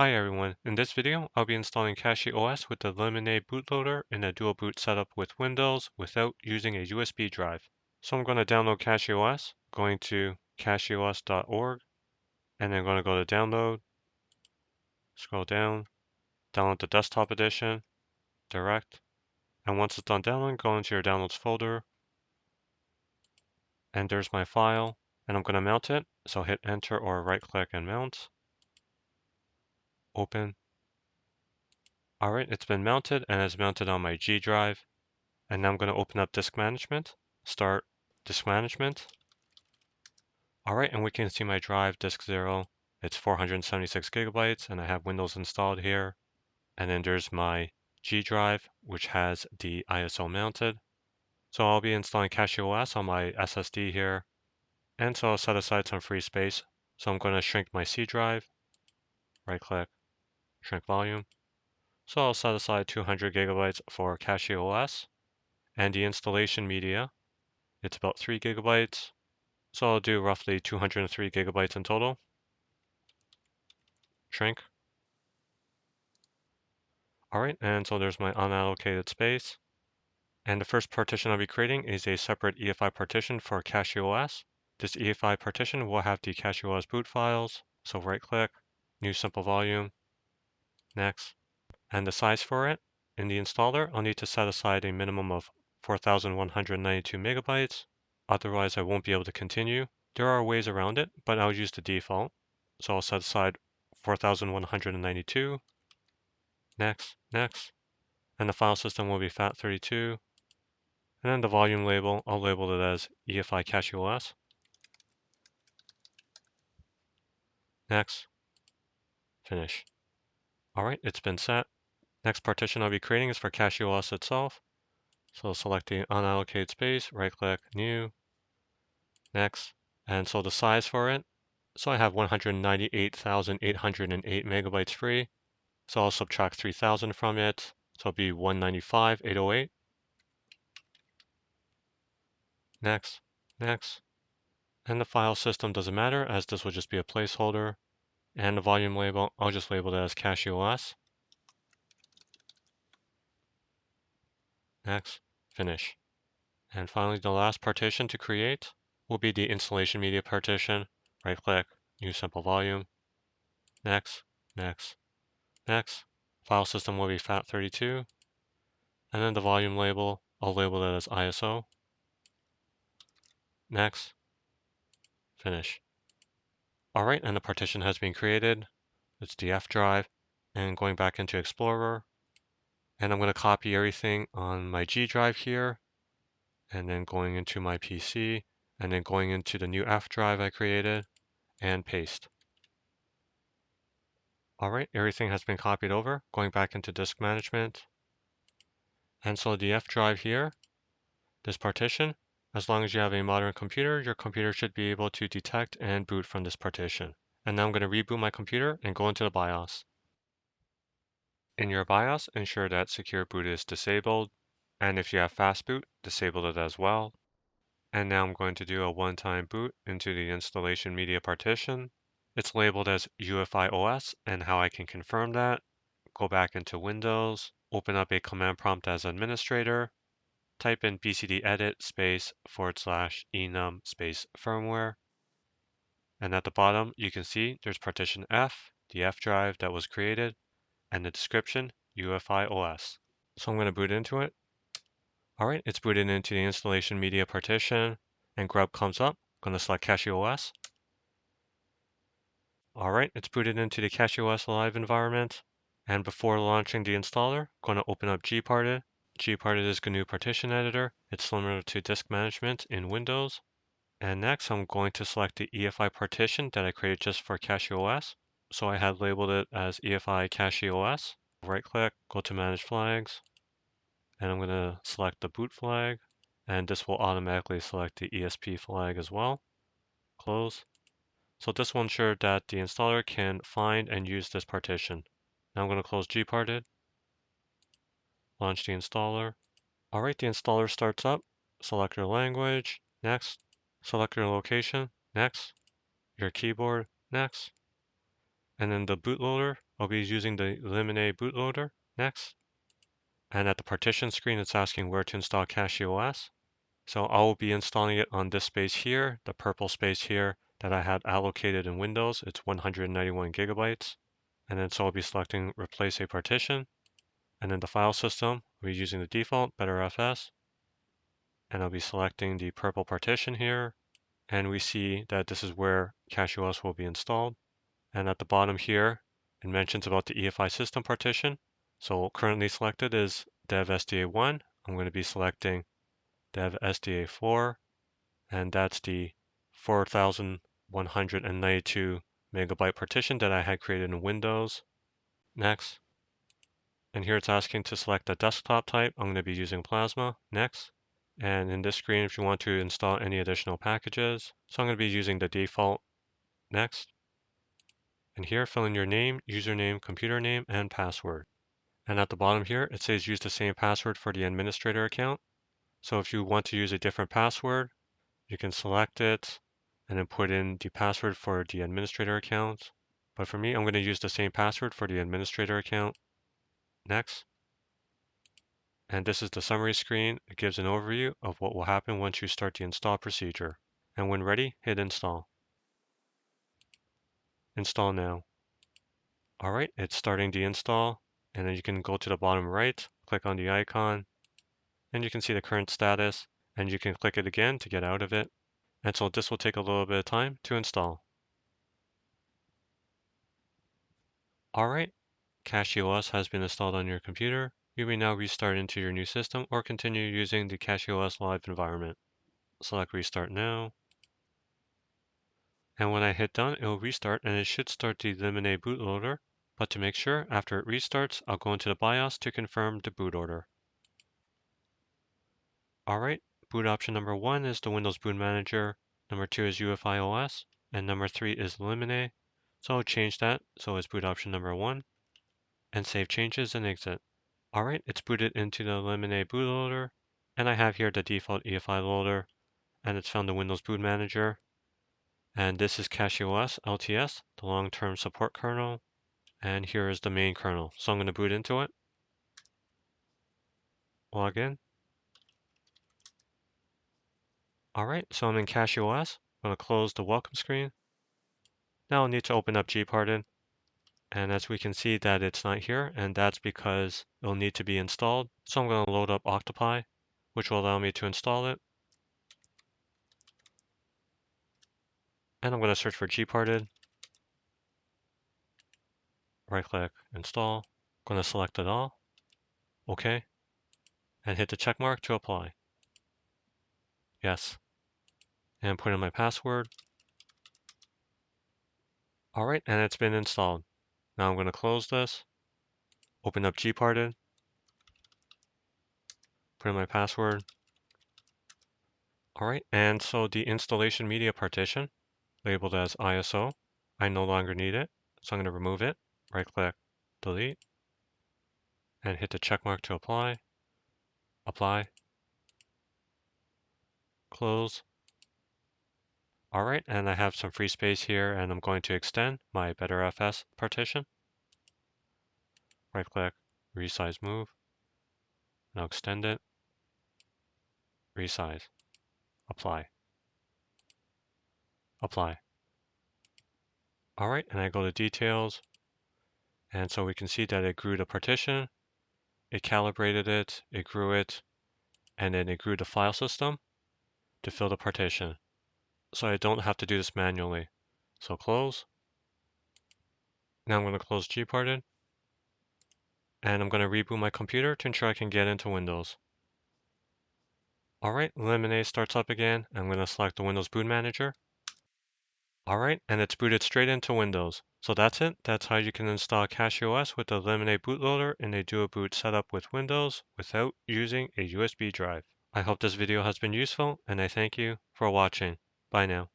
Hi everyone, in this video I'll be installing CachyOS with the Limine Bootloader in a dual boot setup with Windows without using a USB drive. So I'm going to download CachyOS, going to CachyOS.org, and then I'm going to go to download, scroll down, download the desktop edition, direct, and once it's done downloading, go into your downloads folder, and there's my file, and I'm going to mount it, so hit enter or right click and mount, open. Alright, it's been mounted and it's mounted on my G drive. And now I'm going to open up disk management, start disk management. All right, and we can see my drive, disk 0. It's 476 gigabytes, and I have Windows installed here. And then there's my G drive, which has the ISO mounted. So I'll be installing CachyOS on my SSD here. And so I'll set aside some free space. So I'm going to shrink my C drive, right click, shrink volume. So I'll set aside 200 gigabytes for CachyOS. And the installation media, it's about 3 gigabytes. So I'll do roughly 203 gigabytes in total. Shrink. All right, and so there's my unallocated space. And the first partition I'll be creating is a separate UEFI partition for CachyOS. This UEFI partition will have the CachyOS boot files. So right click, new simple volume, next. And the size for it, in the installer, I'll need to set aside a minimum of 4,192 megabytes. Otherwise, I won't be able to continue. There are ways around it, but I'll use the default. So I'll set aside 4,192. Next, next. And the file system will be FAT32. And then the volume label, I'll label it as UEFI CachyOS. Next, finish. All right, it's been set. Next partition I'll be creating is for CachyOS itself. So select the unallocated space, right click, new, next. And so the size for it, so I have 198,808 megabytes free. So I'll subtract 3,000 from it. So it'll be 195,808. Next, next. And the file system doesn't matter as this will just be a placeholder. And the volume label, I'll just label it as CachyOS. Next, finish. And finally, the last partition to create will be the installation media partition. Right click, new simple volume. Next, next, next. File system will be FAT32. And then the volume label, I'll label it as ISO. Next, finish. All right, and the partition has been created. It's the F drive. And going back into Explorer. And I'm going to copy everything on my G drive here. And then going into my PC. And then going into the new F drive I created. And paste. All right, everything has been copied over. Going back into disk management. And so the F drive here, this partition, as long as you have a modern computer, your computer should be able to detect and boot from this partition. And now I'm going to reboot my computer and go into the BIOS. In your BIOS, ensure that secure boot is disabled. And if you have fast boot, disable it as well. And now I'm going to do a one-time boot into the installation media partition. It's labeled as UEFI OS, and how I can confirm that. Go back into Windows, open up a command prompt as administrator, type in bcdedit space / enum space firmware. And at the bottom, you can see there's partition F, the F drive that was created, and the description, UEFI OS. So I'm going to boot into it. All right, it's booted into the installation media partition, and grub comes up. I'm going to select CachyOS. All right, it's booted into the CachyOS Live environment. And before launching the installer, I'm going to open up Gparted. Gparted is a GNU partition editor. It's similar to disk management in Windows. And next, I'm going to select the UEFI partition that I created just for CachyOS. So I had labeled it as UEFI CachyOS. Right click, go to Manage Flags. And I'm going to select the boot flag. And this will automatically select the ESP flag as well. Close. So this will ensure that the installer can find and use this partition. Now I'm going to close Gparted. Launch the installer. All right, the installer starts up. Select your language. Next. Select your location. Next. Your keyboard. Next. And then the bootloader, I'll be using the Limine Bootloader next. And at the partition screen, it's asking where to install CachyOS. So I will be installing it on this space here, the purple space here that I had allocated in Windows. It's 191 gigabytes. And then so I'll be selecting replace a partition. And then the file system, I'll be using the default, BetterFS. And I'll be selecting the purple partition here. And we see that this is where CachyOS will be installed. And at the bottom here, it mentions about the EFI system partition. So currently selected is dev SDA1. I'm going to be selecting dev SDA4, and that's the 4,192 megabyte partition that I had created in Windows. Next. And here it's asking to select the desktop type. I'm going to be using Plasma. Next. And in this screen, if you want to install any additional packages, so I'm going to be using the default. Next. And here, fill in your name, username, computer name, and password. And at the bottom here, it says use the same password for the administrator account. So if you want to use a different password, you can select it and then put in the password for the administrator account. But for me, I'm going to use the same password for the administrator account. Next. And this is the summary screen. It gives an overview of what will happen once you start the install procedure. And when ready, hit install. Install now. All right, it's starting the install. And then you can go to the bottom right, click on the icon, and you can see the current status, and you can click it again to get out of it. And so this will take a little bit of time to install. All right, CachyOS has been installed on your computer. You may now restart into your new system or continue using the CachyOS Live environment. Select Restart Now. And when I hit done, it will restart and it should start the Limine bootloader. But to make sure, after it restarts, I'll go into the BIOS to confirm the boot order. All right, boot option number 1 is the Windows Boot Manager, number 2 is UEFI OS, and number 3 is Limine. So I'll change that so it's boot option number 1, and save changes and exit. All right, it's booted into the Limine bootloader, and I have here the default EFI loader, and it's found the Windows Boot Manager. And this is CachyOS LTS, the long-term support kernel, and here is the main kernel. So I'm going to boot into it, log in. All right, so I'm in CachyOS. I'm going to close the welcome screen. Now I'll need to open up Gparted, and as we can see that it's not here, and that's because it'll need to be installed. So I'm going to load up Octopi, which will allow me to install it. And I'm going to search for Gparted. Right-click, install. I'm going to select it all. OK. And hit the check mark to apply. Yes. And put in my password. All right, and it's been installed. Now I'm going to close this. Open up Gparted. Put in my password. All right, and so the installation media partition, labeled as ISO, I no longer need it. So I'm going to remove it. Right-click, delete, and hit the check mark to apply. Apply. Close. All right, and I have some free space here, and I'm going to extend my BetterFS partition. Right-click, resize move. Now extend it. Resize. Apply. Apply. All right, and I go to details. And so we can see that it grew the partition, it calibrated it, it grew it, and then it grew the file system to fill the partition. So I don't have to do this manually. So close. Now I'm going to close Gparted. And I'm going to reboot my computer to ensure I can get into Windows. All right, Limine starts up again. I'm going to select the Windows Boot Manager. All right, and it's booted straight into Windows. So that's it. That's how you can install CachyOS with the Limine bootloader in a dual boot setup with Windows without using a USB drive. I hope this video has been useful, and I thank you for watching. Bye now.